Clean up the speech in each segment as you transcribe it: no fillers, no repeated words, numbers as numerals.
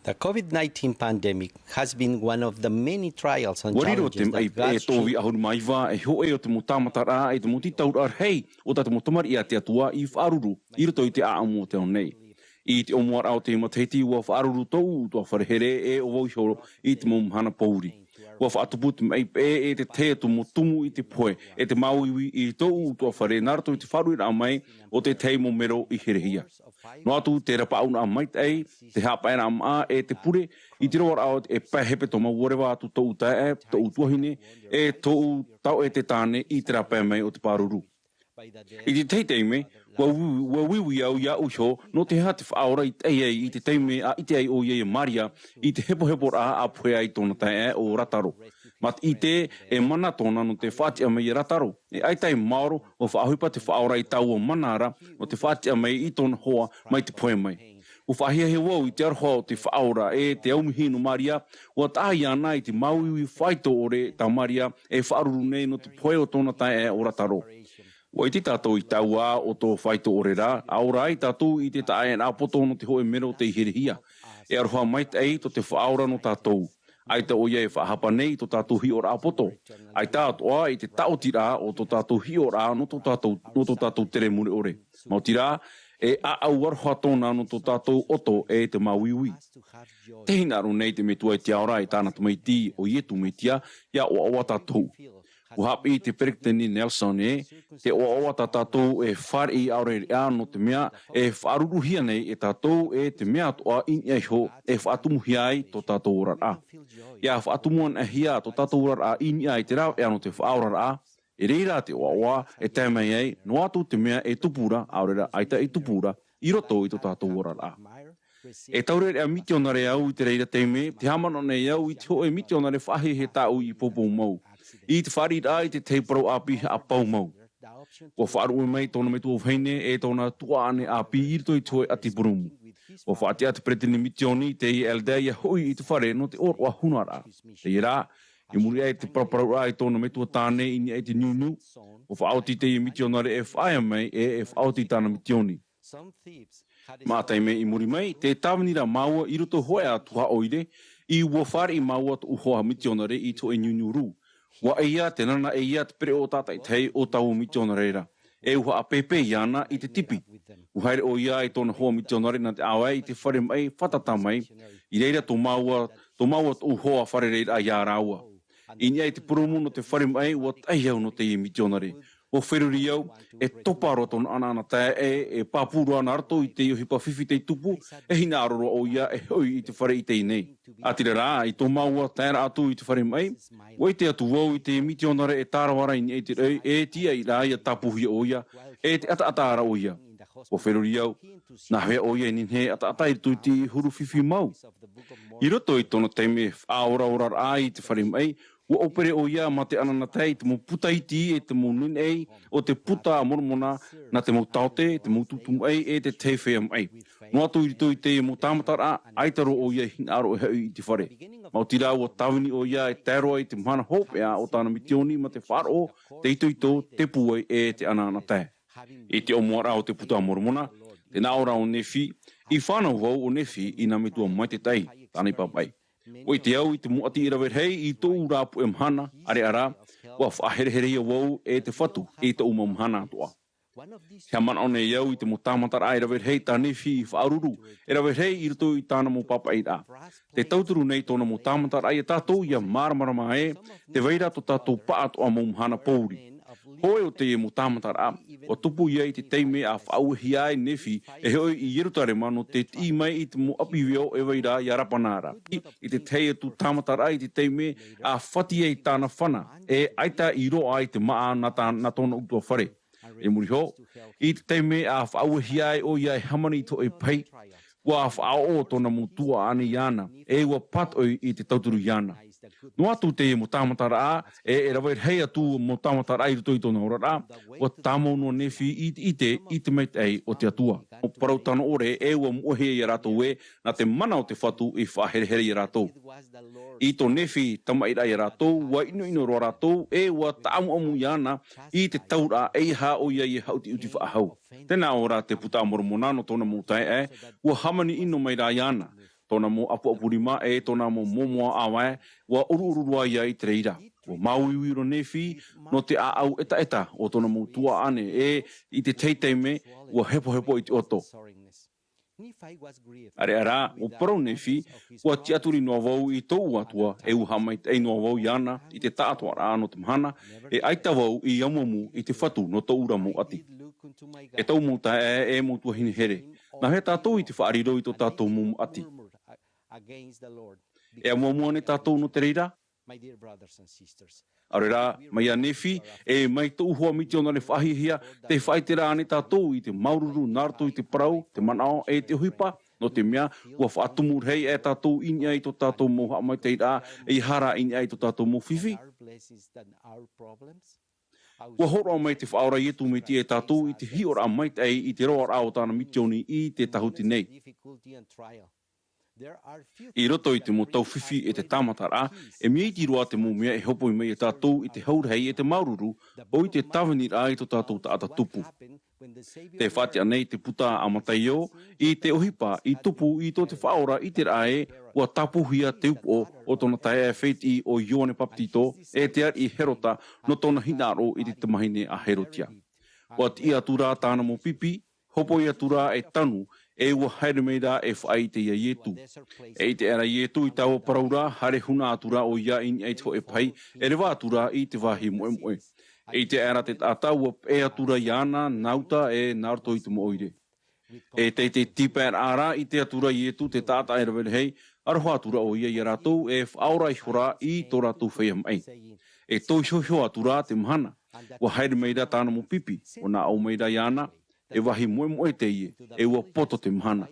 The COVID-19 pandemic has been one of the many trials and Wariro challenges te ai that God's towi children ahur mai va e ho e o te mutamatara e te mutitaur ar hei o ta te mutamari ia te atua I whaaruru I roto I te aamu o te onei. I te omuar au te mateti ua whaaruru tou tua wharehere e o voihoro I te mahana pouri. Ua whaatuput mai e te te tu mutumu I te poe e te mauiwi I tou tua whare narato I te wharu I mai o te teimo mero I herehia. No atu te rapa auna mai ei te hapa era ama e te pure I te roar au e pahepe toma uarewa atu tou tae tou tuahine e tou tau e te tāne I te rapa mai o te paruru. I te teiteime, ua wiwi au ia usho no te hea te whaora I te teime a ite ai o ia Maria I te hepo a pue ai tona tae o rataro. Mat I te e mana tona no te whaatia mai I rataro. E aitai maoro o whaahuipa te whaora I tau o manara o te whaatia mai I tona hoa mai te poe mai. O whahia he wau I te arhoa o te whaora e te aumihino Maria ua tahi ana I te mauiwi whaito ore ta Maria e whaaruru nei no te poe o tona tae o rataro. O I te tātou I taua o tō whaito ore rā, aora I tātou I te tae nā poto no te hoe mero te hirihia. E aroha mai ei to te whaora no tātou. Ai ta oia e whahapa nei to tātou hi ora apoto. Ai tātoa I te taotira o to tātou hi ora no to tātou tere mure ore. Mautira e a au aroha tōna no to tātou oto e te mauiwi. Te hinaru nei te metua I te aora I tāna tumaiti o ietu meitia ia o awa tātou. O hapi te perekteni Nelson te o awa tātou e whari aure no te mea e whaaruruhia nei e tātou e te mea toa in ai ho e whaatumuhia ai to tātou ora. Ia whaatumuan e hia to tātou ora in ai te rau no te whaora e reira te oawa e tēmei ai no atu te mea e tupura aurera aita e tupura I roto I to tātou ora. E taure a mitionare au I te reira teime, te hamano nei au I te ho e mitionare whahe he tau I popo mau. I te whari rā I te teiparo api a pau mau. O wharu e mai tōna me tua whaine e tōna tuaane api I rito I toe ati purumu. O whaatea te pretini mitioni te I eldea hui I te whare no te oro a hunara. Te I rā, I muri ai te paraparau rā I tōna me tua tāne I ni ai te niunu. O whaoti te I mitionare e whaia mai e whaoti tāna mitioni. Mātai me I muri mai, te tāwanira maua I roto hoa a tuha oire, I ua whare I maua tu uhoa mitionare I to e niunu ru. Wa eia te nana eia te pere o tātai tei o tau mitionareira. E uha a pepe iana I te tipi. Uhaere o ia I tōna hoa mitionare na te awa I te whare mai whatata mai. I reira tō maua tu hoa whare reira a ia raua. I nia I te purumu no te whare mai ua taihau no te I mitionare. O wheruri au, e toparo tōna anana tae e pāpuru ana arto I te iuhipa whiwhi te tupu, e hina aroro o ia e hoi I te whare I te nei. Atira rā, I tō maua tēra atu I te whare mai, o I te atu wau I te mitionare e tārawara I te rei, e tia I rā ia tapuhi o ia, e te ata-atara o ia. O wheruri au, nā hea o ia ninhe ata-ata I tui te huru whiwhi mau. I roto I tōna teime aora I te whare mai, ua opere o ia ma te anana tei te mo puta iti e te mo nun ei o te puta a mormona na te mo taute, te mo tutum ei e te te whea mai. No atu I rito I te mo tamatara aitaro o ia hinaro e hei I te whare. Mautira ua tawini o ia e tēroa I te mana hopea o tāna mitioni ma te wharo, te ito, te puai e te anana tei. E te omuara o te puta a mormona, te naora o nefi, I whanau hau o nefi I na metua mai te tei, tānei papai. O I te au I te muati I rawer hei I tō'u rāpu e mahana, are ara, ua whaherehere ia wau e te Fatu e te uma mahana atoa. Hea mana one iau I te mo tāmatara ai rawer hei tā nefi I whaaruru, e rawer hei I rito I tāna mo papa I rā. Te tauturu nei tōna mo tāmatara ai e tātou ia māramarama e, te veira to tātou paa toa mo mahana pouri. Hoe o te mo tāmatara, o tupu ia I te teime a whauhi ai nefi e hoi I Yerutare mano te ti mai I te mo apiweo e weira I arapanara. I te teie tu tāmatara I te teime a whati ei tāna whana e aita I roa I te maa na tōna utua whare. E muri ho, I te teime a whauhi ai o ia e hamani to e pai, ua whao tōna mo tua ane iana, e ua patoi I te tauturu iana. No atu te mo tāmatara a, e rawai hei atu mo tāmatara I ruto I tōna ora a, o tāmo no nefi I te meit ei o te atua. O parau tano ore e ua mohe I ratou e, na te mana o te whatu I whaherehere I ratou. I tō nefi tamaira I ratou, wa ino roa ratou, e ua tāmu amu iana I te taura e ha o ia I hauti uti whaahau. Tēnā ora te puta mormona no tōna mūtai ua hamani ino mai rā iana. tona mo apu e tona mo momoa awae, wa ururua ia I te reira. Wa mauiwi ro nefi, no te au eta o tona mo tua ane I te teiteime, wa hepo I te oto. Are ara, o parau nefi, wa ti aturi noa vau I tō'u atua, uha mai te noa vau iana, I te tātua rā no te mahana, aita vau I amuamu I te Fatu no tō'u ramo ati. E tau muta mutua hine here, na he tātou I te whaariro I tō tātou mumu ati. E amuamua ne tātou no te reira? Arera, mai a nefi, mai tō uhua miti ona le whahihia, te whaitera ane tātou I te maururu, nārtou I te parau, te manao te huipa, no te mea, ua whaatumur hei tātou inia I tō tātou mo haa mai te ira, hara inia I tō tātou mo whiwhi. Ua horo mai te whaora ietu me ti tātou I te hiora mai te I te roa rao tāna mitioni I te tahuti nei. I roto I te mo tau whiwhi te tāmatara, mi iti roa te mo mea hopo I mei tātou I te haurhei te maururu, o I te tawani rā I tō tātou ta ata tupu. Te whatia nei te puta amatai I te ohipa, I tupu I tō te whaora I te rae, ua tapuhia te upo o tōna tae whaiti o Ioane Paptito, te ar I herota no tōna hinaro I te mahine a herotia. Ua ti atura tāna mo pipi, hopo I atura tanu, ua haere meira whai te ia ietu. Te era ietu I tau paraura, hare huna atura o ia in ho pai, rewa atura I te wahi moe. Te era te tata ua atura iana, nauta narto I te moire. Te tipa ara I te atura ietu, te tata rewere hei, aroha atura o ia ratou, whaora I hora I tō ratou whai mai. Tō hio atura te mahana, ua haere meira tāna mo pipi, o nā au meira iana, wahi moe te ie, ua poto te mahana.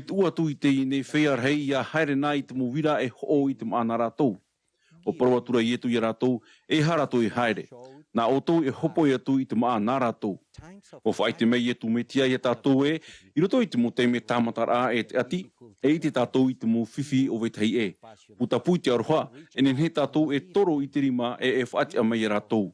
Tua tu I te nei whea rei ia haere nā I te mowira ho I te maana rātou. O parawatura I etu I rātou, haratou I haere. Nā o tau hopo I atu I te maana rātou. O whai te mei etu me tia I tātou I roto I te mo te me tāmatara te ati, I te tātou I te mo whiwhi o wetei Puta pui te aroha, nen he tātou toro I te rima whaatia mai rātou.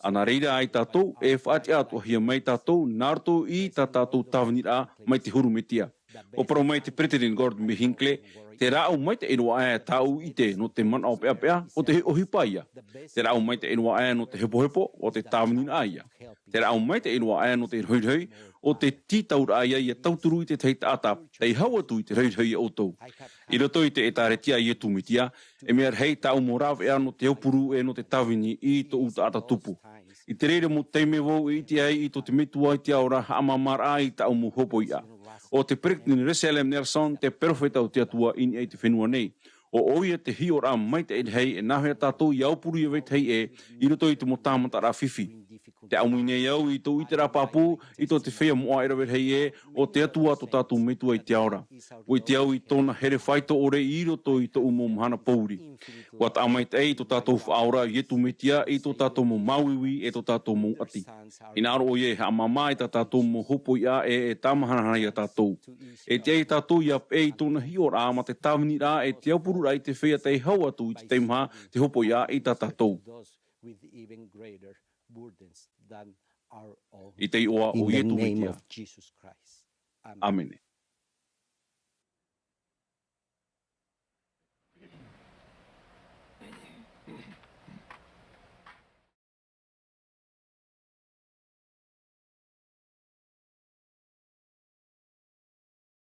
Ana reira ai tātou, whaatia atua hia mai tātou, nārtou I tātou tāwanira mai te huru me tia. O parau mai te President Gordon B. Hinckley, te rāu mai te enua tāu I te no te mana o pea, o te ohipa ia. Te rāu mai te enua no te hepo, o te tāwanira ia. Te rāu mai te enua no te rauirau, o te tītaura ia I tauturu I te teita ata, te haua tu I te rauirau o tau. I roto I te tāretia I etu mitia, mea hei tāu mo rāwe no te opuru no te tawini I tō uta ata tupu. I te reira mo teime wau I te ai I tō te metua I te aora haamamara I tāu mo hopo ia. O te President Reselem Nelson, te perfeta o te atua I te whenua nei. O oia te hiora mai te hei nahea tātou I aupuru I weit hei I roto I te mo tāmatara whiwhi. Te aumine iau I tō I te rapapu, I tō te whea moa ira hei o te atua tō tātou metua I te aora. O I te au I tōna here whaito ore I roto I tō umo mahana pouri. Wa ta amai te tō tātou whaora I etu metia I tō tātou mo mauiwi tō tātou mo ati. I nāro o ie ha mamai tā tātou mo hopo ia tāmahana ia tātou. Te ai tātou ia I tōna hiora ma te tāwini rā te aupuru rā I te whea te hau atu I te teimha te hopo ia I tā tātou. I te oa o ietu metia. Amen.